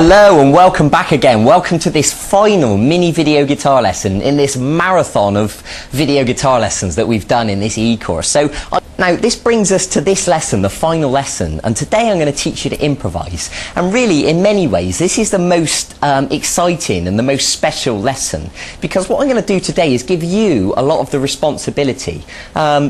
Hello and welcome back again. Welcome to this final mini video guitar lesson in this marathon of video guitar lessons that we've done in this e-course. So now this brings us to this lesson, the final lesson, and today I'm going to teach you to improvise. And really, in many ways, this is the most exciting and the most special lesson, because what I'm going to do today is give you a lot of the responsibility,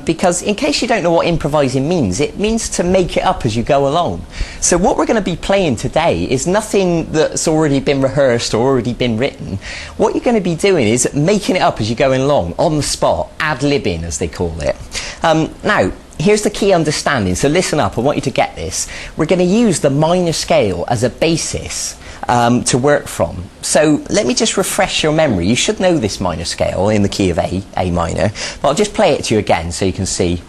because in case you don't know what improvising means, it means to make it up as you go along. So what we're going to be playing today is nothing that's already been rehearsed or already been written. What you're going to be doing is making it up as you're going along, on the spot, ad-libbing as they call it. Now, here's the key understanding, so listen up, I want you to get this. We're going to use the minor scale as a basis to work from. So let me just refresh your memory. You should know this minor scale in the key of A minor, but I'll just play it to you again so you can see.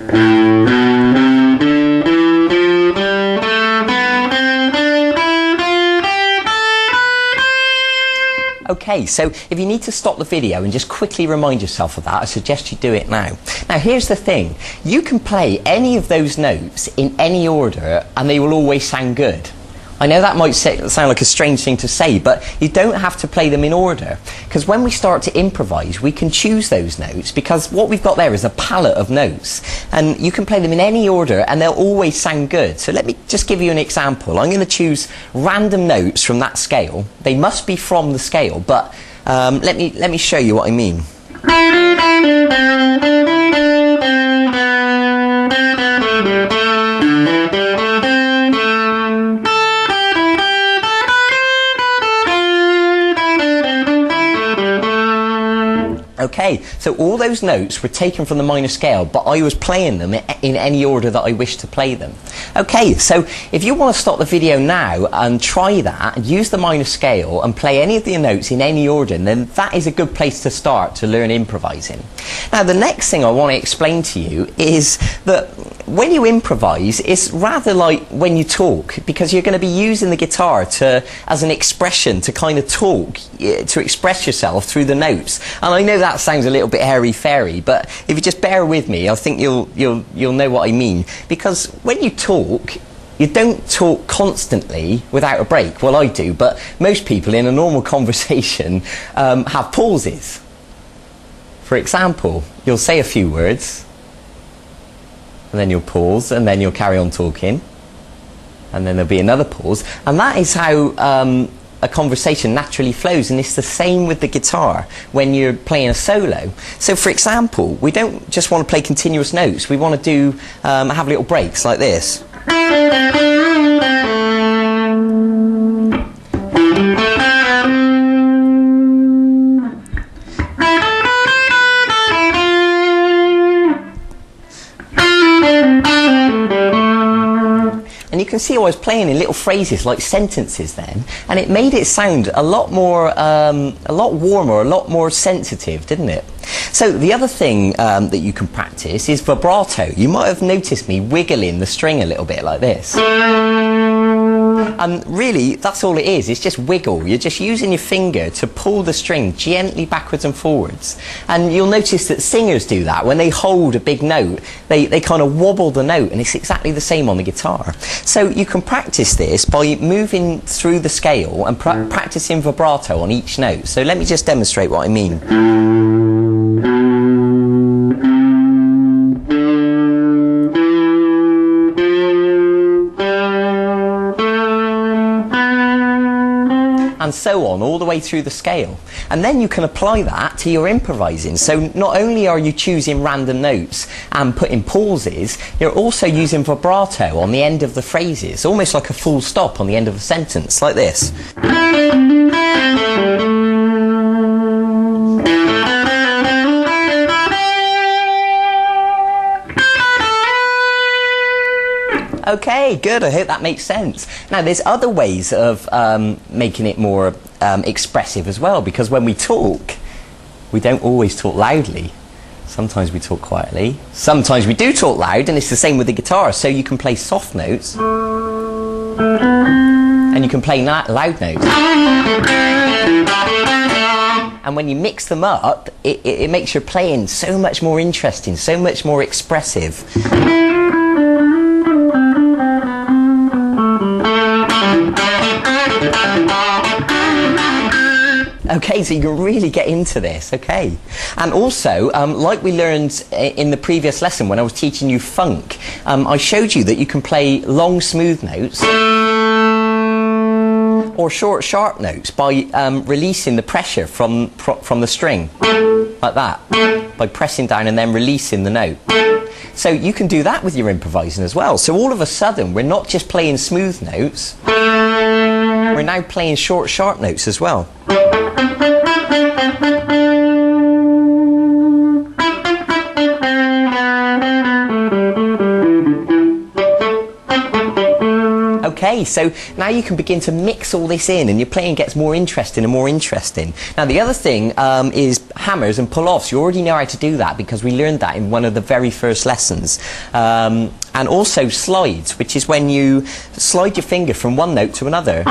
Okay, so if you need to stop the video and just quickly remind yourself of that, I suggest you do it now. Now here's the thing, you can play any of those notes in any order and they will always sound good. I know that might sound like a strange thing to say, but you don't have to play them in order, because when we start to improvise we can choose those notes, because what we've got there is a palette of notes and you can play them in any order and they'll always sound good. So let me just give you an example. I'm going to choose random notes from that scale. They must be from the scale, but let me show you what I mean. Okay, so all those notes were taken from the minor scale, but I was playing them in any order that I wish to play them. Okay, so if you want to stop the video now and try that, and use the minor scale and play any of the notes in any order, then that is a good place to start to learn improvising. Now the next thing I want to explain to you is that when you improvise, it's rather like when you talk, because you're going to be using the guitar as an expression to kind of talk, to express yourself through the notes. And I know that sounds a little bit hairy-fairy, but if you just bear with me, I think you'll know what I mean. Because when you talk, you don't talk constantly without a break. Well, I do, but most people in a normal conversation have pauses. For example, you'll say a few words, and then you'll pause, and then you'll carry on talking, and then there'll be another pause, and that is how a conversation naturally flows. And it's the same with the guitar when you're playing a solo. So for example, we don't just want to play continuous notes, we want to have little breaks like this. And you can see I was playing in little phrases like sentences then, and it made it sound a lot more, a lot warmer, a lot more sensitive, didn't it? So the other thing that you can practice is vibrato. You might have noticed me wiggling the string a little bit like this. And really, that's all it is. It's just wiggle. You're just using your finger to pull the string gently backwards and forwards. And you'll notice that singers do that. When they hold a big note, they kind of wobble the note, and it's exactly the same on the guitar. So you can practice this by moving through the scale and practicing vibrato on each note. So let me just demonstrate what I mean. And so on, all the way through the scale. And then you can apply that to your improvising. So not only are you choosing random notes and putting pauses, you're also using vibrato on the end of the phrases, almost like a full stop on the end of a sentence, like this. Okay, good, I hope that makes sense. Now there's other ways of making it more expressive as well, because when we talk, we don't always talk loudly. Sometimes we talk quietly, sometimes we do talk loud, and it's the same with the guitar. So you can play soft notes, and you can play loud notes. And when you mix them up, it makes your playing so much more interesting, so much more expressive. Okay, so you can really get into this, okay. And also, like we learned in the previous lesson when I was teaching you funk, I showed you that you can play long, smooth notes or short, sharp notes by releasing the pressure from the string, like that, by pressing down and then releasing the note. So you can do that with your improvising as well. So all of a sudden, we're not just playing smooth notes, we're now playing short, sharp notes as well. Okay, so now you can begin to mix all this in and your playing gets more interesting and more interesting. Now the other thing is hammers and pull-offs. You already know how to do that because we learned that in one of the very first lessons. And also slides, which is when you slide your finger from one note to another.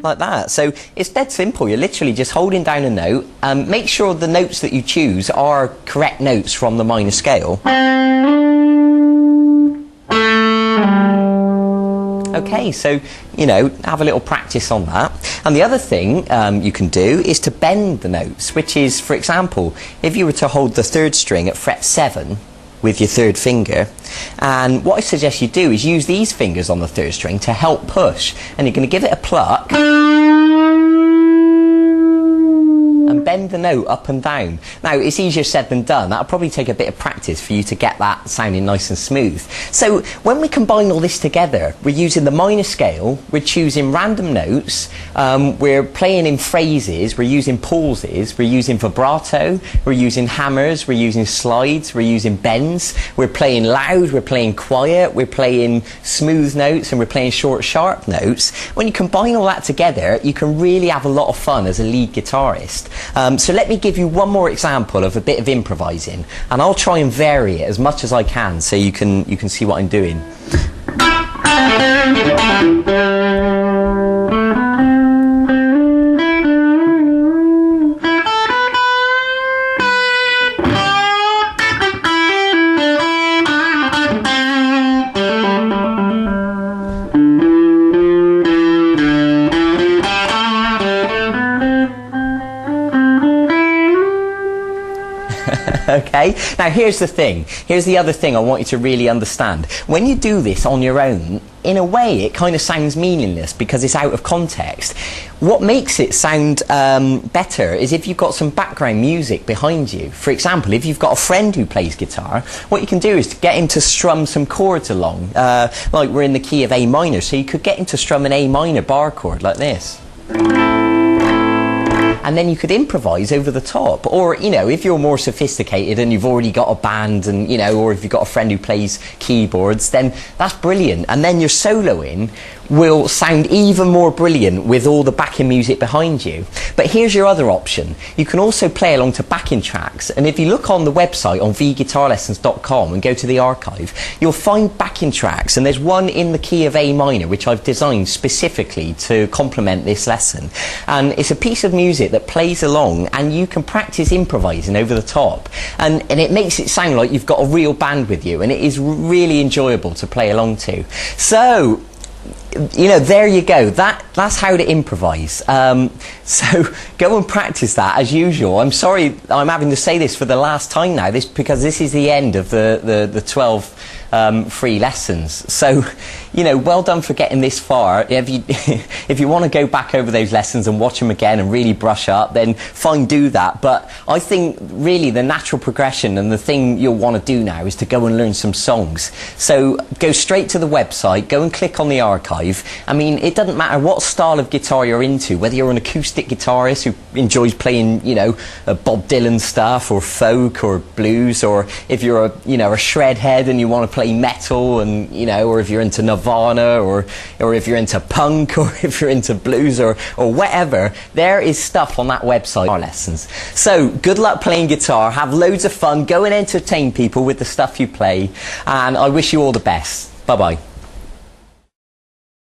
Like that. So it's dead simple. You're literally just holding down a note. Make sure the notes that you choose are correct notes from the minor scale. Okay, so, you know, have a little practice on that. And the other thing you can do is to bend the notes, which is, for example, if you were to hold the third string at fret 7 with your third finger, and what I suggest you do is use these fingers on the third string to help push, and you're going to give it a pluck and bend the note up and down. Now, it's easier said than done. That'll probably take a bit of practice for you to get that sounding nice and smooth. So when we combine all this together, we're using the minor scale, we're choosing random notes, we're playing in phrases, we're using pauses, we're using vibrato, we're using hammers, we're using slides, we're using bends, we're playing loud, we're playing quiet, we're playing smooth notes, and we're playing short, sharp notes. When you combine all that together, you can really have a lot of fun as a lead guitarist. So let me give you one more example of a bit of improvising, and I'll try and vary it as much as I can so you can see what I'm doing. Okay, now here's the thing. Here's the other thing I want you to really understand. When you do this on your own, in a way it kind of sounds meaningless because it's out of context. What makes it sound better is if you've got some background music behind you. For example, if you've got a friend who plays guitar, what you can do is to get him to strum some chords along. Like we're in the key of A minor, so you could get him to strum an A minor bar chord like this. And then you could improvise over the top. Or, you know, if you're more sophisticated and you've already got a band and, you know, or if you've got a friend who plays keyboards, then that's brilliant. And then your soloing will sound even more brilliant with all the backing music behind you. But here's your other option. You can also play along to backing tracks, and if you look on the website on vguitarlessons.com and go to the archive, you'll find backing tracks, and there's one in the key of A minor which I've designed specifically to complement this lesson. And it's a piece of music that plays along, and you can practice improvising over the top, and it makes it sound like you've got a real band with you, and it is really enjoyable to play along to. So, you know, there you go. That's how to improvise. So go and practice that as usual. I'm sorry I'm having to say this for the last time now, because this is the end of the 12 free lessons. So, you know, well done for getting this far. If you want to go back over those lessons and watch them again and really brush up, then fine, do that. But I think really the natural progression and the thing you'll want to do now is to go and learn some songs. So go straight to the website, go and click on the archive. I mean, it doesn't matter what style of guitar you're into, whether you're an acoustic guitarist who enjoys playing, you know, Bob Dylan stuff or folk or blues, or if you're a shred head and you want to play metal, and, you know, or if you're into Nirvana, or if you're into punk, or if you're into blues, or whatever, there is stuff on that website. Our lessons. So good luck playing guitar, have loads of fun, go and entertain people with the stuff you play, and I wish you all the best. Bye bye.